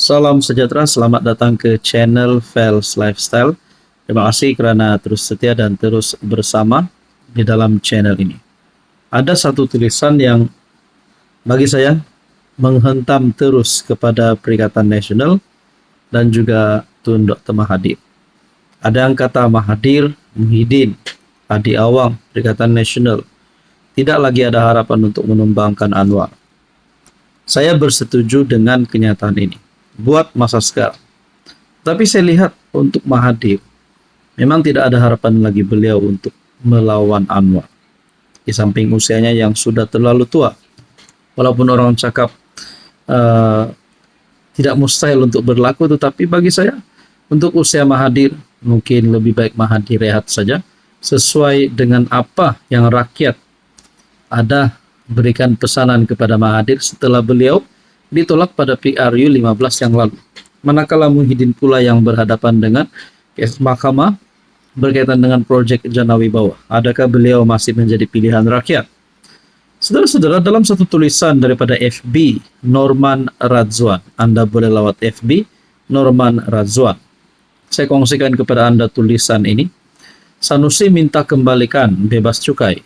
Salam sejahtera, selamat datang ke channel Fels Lifestyle. Terima kasih karena terus setia dan terus bersama di dalam channel ini. Ada satu tulisan yang bagi saya menghentam terus kepada Perikatan Nasional dan juga Tun Dr. Mahathir. Ada yang kata Mahathir, Muhyiddin, Adi Awang, Perikatan Nasional. Tidak lagi ada harapan untuk menumbangkan Anwar. Saya bersetuju dengan kenyataan ini buat masa sekarang. Tapi saya lihat untuk Mahathir, memang tidak ada harapan lagi beliau untuk melawan Anwar. Di samping usianya yang sudah terlalu tua. Walaupun orang cakap tidak mustahil untuk berlaku, tetapi bagi saya, untuk usia Mahathir, mungkin lebih baik Mahathir rehat saja, sesuai dengan apa yang rakyat ada berikan pesanan kepada Mahathir setelah beliau ditolak pada PRU 15 yang lalu. Manakala Muhyiddin pula yang berhadapan dengan mahkamah berkaitan dengan proyek Janawi Bawah. Adakah beliau masih menjadi pilihan rakyat? Saudara-saudara, dalam satu tulisan daripada FB Norman Radzwan, Anda boleh lewat FB Norman Radzwan. Saya kongsikan kepada Anda tulisan ini. Sanusi minta kembalikan bebas cukai.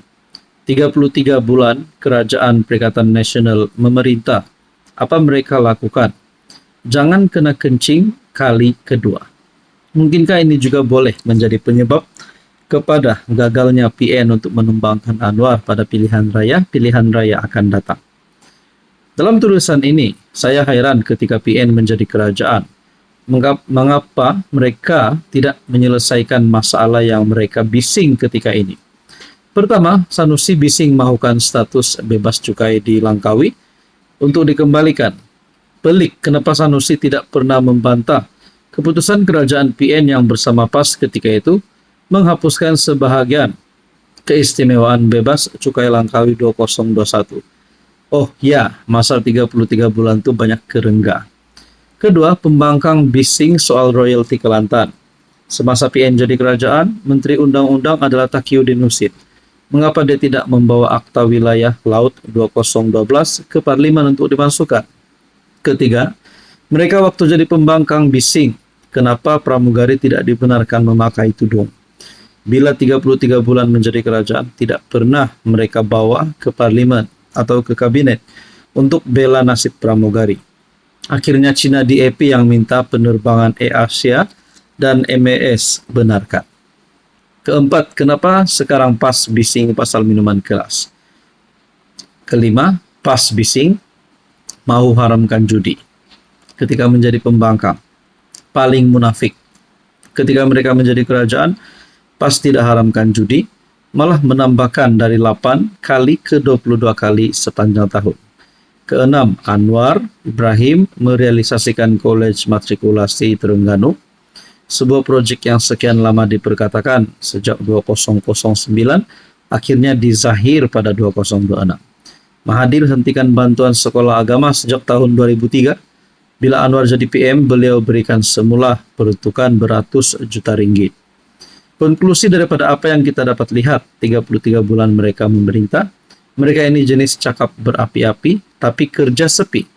33 bulan Kerajaan Perikatan Nasional memerintah. Apa mereka lakukan? Jangan kena kencing kali kedua. Mungkinkah ini juga boleh menjadi penyebab kepada gagalnya PN untuk menumbangkan Anwar pada pilihan raya akan datang? Dalam tulisan ini, saya heran ketika PN menjadi kerajaan. Mengapa mereka tidak menyelesaikan masalah yang mereka bising ketika ini? Pertama, Sanusi bising mahukan status bebas cukai di Langkawi untuk dikembalikan. Pelik kenapa Sanusi tidak pernah membantah keputusan kerajaan PN yang bersama PAS ketika itu menghapuskan sebahagian keistimewaan bebas cukai Langkawi 2021. Oh ya, masa 33 bulan itu banyak kerengga. Kedua, pembangkang bising soal royalti Kelantan. Semasa PN jadi kerajaan, Menteri Undang-Undang adalah Taqiyuddin Nusid. Mengapa dia tidak membawa akta wilayah laut 2012 ke Parlimen untuk dimasukkan? Ketiga, mereka waktu jadi pembangkang bising, kenapa pramugari tidak dibenarkan memakai tudung? Bila 33 bulan menjadi kerajaan, tidak pernah mereka bawa ke Parlimen atau ke Kabinet untuk bela nasib pramugari. Akhirnya Cina DAP yang minta penerbangan Air Asia dan MAS benarkan. Keempat, kenapa sekarang PAS bising pasal minuman keras? Kelima, PAS bising mau haramkan judi. Ketika menjadi pembangkang, paling munafik. Ketika mereka menjadi kerajaan, PAS tidak haramkan judi, malah menambahkan dari 8 kali ke 22 kali sepanjang tahun. Keenam, Anwar Ibrahim merealisasikan Kolej Matrikulasi Terengganu, sebuah proyek yang sekian lama diperkatakan sejak 2009, akhirnya dizahir pada 2026. Mahathir hentikan bantuan sekolah agama sejak tahun 2003. Bila Anwar jadi PM, beliau berikan semula peruntukan beratus juta ringgit. Konklusi daripada apa yang kita dapat lihat, 33 bulan mereka memerintah, mereka ini jenis cakap berapi-api, tapi kerja sepi.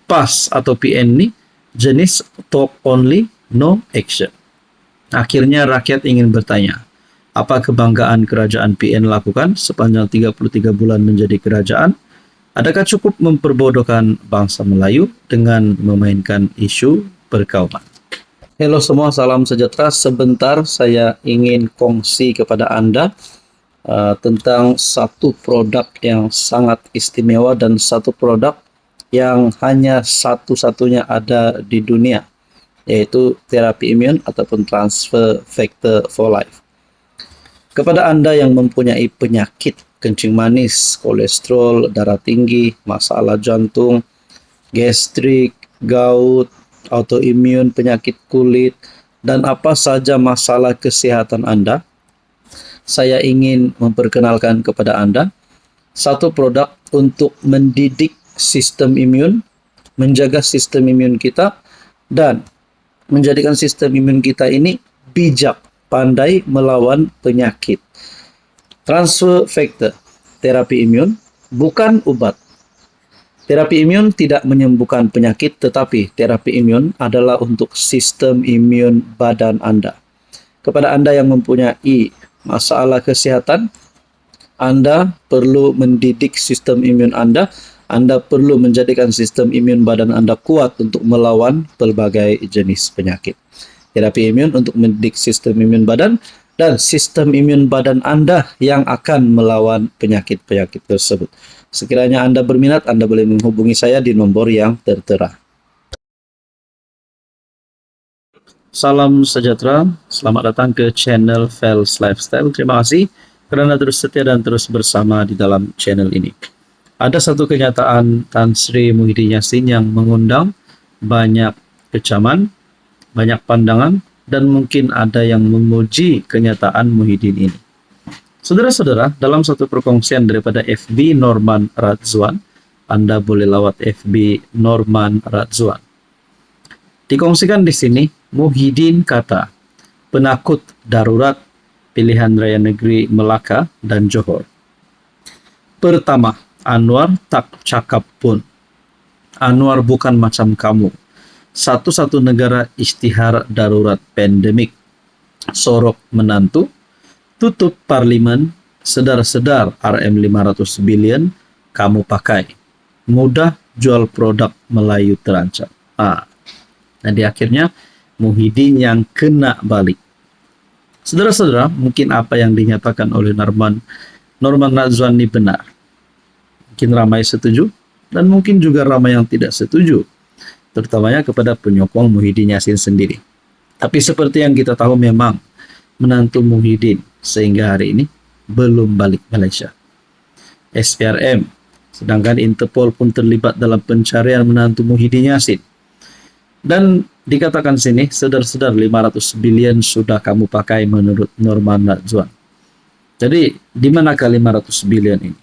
PAS atau PN ini jenis talk only, no action. Akhirnya rakyat ingin bertanya, apa kebanggaan kerajaan PN lakukan sepanjang 33 bulan menjadi kerajaan? Adakah cukup memperbodohkan bangsa Melayu dengan memainkan isu perkauman? Halo semua, salam sejahtera. Sebentar saya ingin kongsi kepada Anda tentang satu produk yang sangat istimewa dan satu produk yang hanya satu-satunya ada di dunia, yaitu terapi imun ataupun transfer factor for life. Kepada Anda yang mempunyai penyakit kencing manis, kolesterol, darah tinggi, masalah jantung, gastrik, gout, autoimun, penyakit kulit, dan apa saja masalah kesehatan Anda, saya ingin memperkenalkan kepada Anda satu produk untuk mendidik sistem imun, menjaga sistem imun kita, dan menjadikan sistem imun kita ini bijak, pandai melawan penyakit. Transfer factor, terapi imun, bukan obat. Terapi imun tidak menyembuhkan penyakit, tetapi terapi imun adalah untuk sistem imun badan Anda. Kepada Anda yang mempunyai masalah kesehatan, Anda perlu mendidik sistem imun Anda. Anda perlu menjadikan sistem imun badan Anda kuat untuk melawan berbagai jenis penyakit. Terapi imun untuk mendidik sistem imun badan dan sistem imun badan Anda yang akan melawan penyakit-penyakit tersebut. Sekiranya Anda berminat, Anda boleh menghubungi saya di nomor yang tertera. Salam sejahtera, selamat datang ke channel Fels Lifestyle. Terima kasih karena terus setia dan terus bersama di dalam channel ini. Ada satu kenyataan Tan Sri Muhyiddin Yassin yang mengundang banyak kecaman, banyak pandangan, dan mungkin ada yang memuji kenyataan Muhyiddin ini. Saudara-saudara, dalam satu perkongsian daripada FB Norman Radzwan, Anda boleh lawat FB Norman Radzwan. Dikongsikan di sini, Muhyiddin kata, penakut darurat pilihan raya negeri Melaka dan Johor. Pertama, Anwar tak cakap pun. Anwar bukan macam kamu. Satu-satu negara istihar darurat pandemik. Sorok menantu, tutup parlimen, sedar-sedar RM500 billion kamu pakai. Mudah jual produk Melayu terancam. Di akhirnya Muhyiddin yang kena balik. Saudara-saudara, mungkin apa yang dinyatakan oleh Norman Radzwan ini benar. Mungkin ramai setuju, dan mungkin juga ramai yang tidak setuju, terutamanya kepada penyokong Muhyiddin Yassin sendiri. Tapi seperti yang kita tahu, memang menantu Muhyiddin sehingga hari ini belum balik Malaysia. SPRM, sedangkan Interpol pun terlibat dalam pencarian menantu Muhyiddin Yassin. Dan dikatakan sini, sedar-sedar 500 billion sudah kamu pakai menurut Norman Radzwan. Jadi, di manakah 500 billion ini?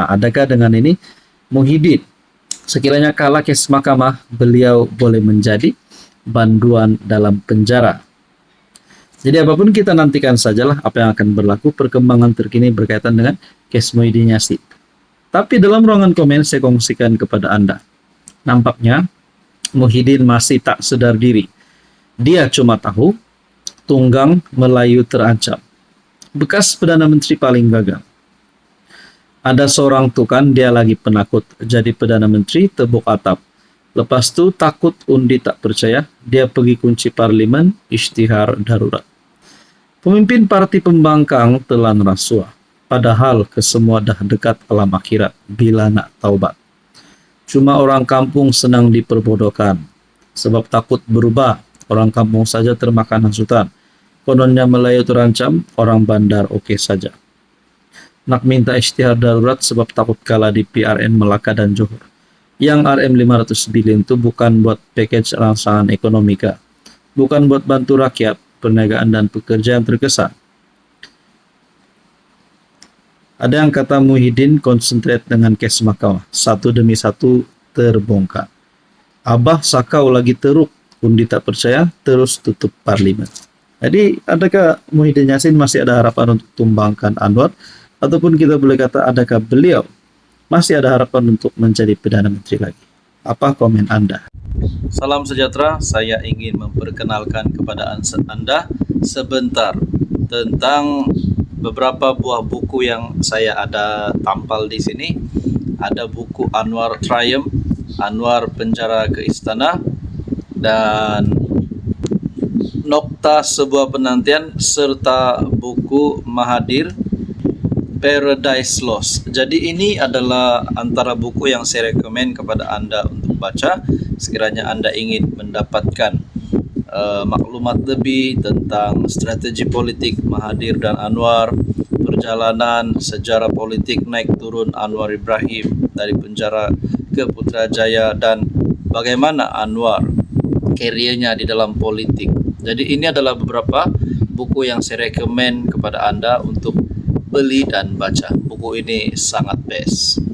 Adakah dengan ini Muhyiddin sekiranya kalah kes mahkamah, beliau boleh menjadi banduan dalam penjara? Jadi apapun kita nantikan sajalah apa yang akan berlaku, perkembangan terkini berkaitan dengan kes Muhyiddin Yassin. Tapi dalam ruangan komen saya kongsikan kepada Anda, nampaknya Muhyiddin masih tak sedar diri. Dia cuma tahu tunggang Melayu terancam. Bekas Perdana Menteri paling gagal. Ada seorang tuh kan, dia lagi penakut jadi Perdana Menteri, tebuk atap. Lepas tu takut undi tak percaya, dia pergi kunci parlimen, isytihar darurat. Pemimpin parti pembangkang telan rasuah, padahal kesemua dah dekat alam akhirat bila nak taubat. Cuma orang kampung senang diperbodohkan, sebab takut berubah, orang kampung saja termakan hasutan. Kononnya Melayu terancam, orang bandar oke saja. Nak minta isytihar darurat sebab takut kalah di PRN Melaka dan Johor. Yang RM500 billion itu bukan buat package rangsangan ekonomi kah? Bukan buat bantu rakyat, perniagaan dan pekerjaan terkesan. Ada yang kata Muhyiddin konsentrate dengan kes mahkamah, satu demi satu terbongkar. Abah sakau lagi teruk, undi tak percaya, terus tutup parlimen. Jadi adakah Muhyiddin Yassin masih ada harapan untuk tumbangkan Anwar? Ataupun kita boleh kata adakah beliau masih ada harapan untuk menjadi Perdana Menteri lagi? Apa komen Anda? Salam sejahtera, saya ingin memperkenalkan kepada Anda sebentar tentang beberapa buah buku yang saya ada tampal di sini. Ada buku Anwar Triumph, Anwar Penjara ke Istana, dan Nokta Sebuah Penantian, serta buku Mahathir Paradise Lost. Jadi ini adalah antara buku yang saya rekomen kepada Anda untuk baca sekiranya Anda ingin mendapatkan maklumat lebih tentang strategi politik Mahathir dan Anwar, perjalanan sejarah politik naik turun Anwar Ibrahim dari penjara ke Putrajaya, dan bagaimana Anwar karirnya di dalam politik. Jadi ini adalah beberapa buku yang saya rekomen kepada Anda untuk beli dan baca. Buku ini sangat best.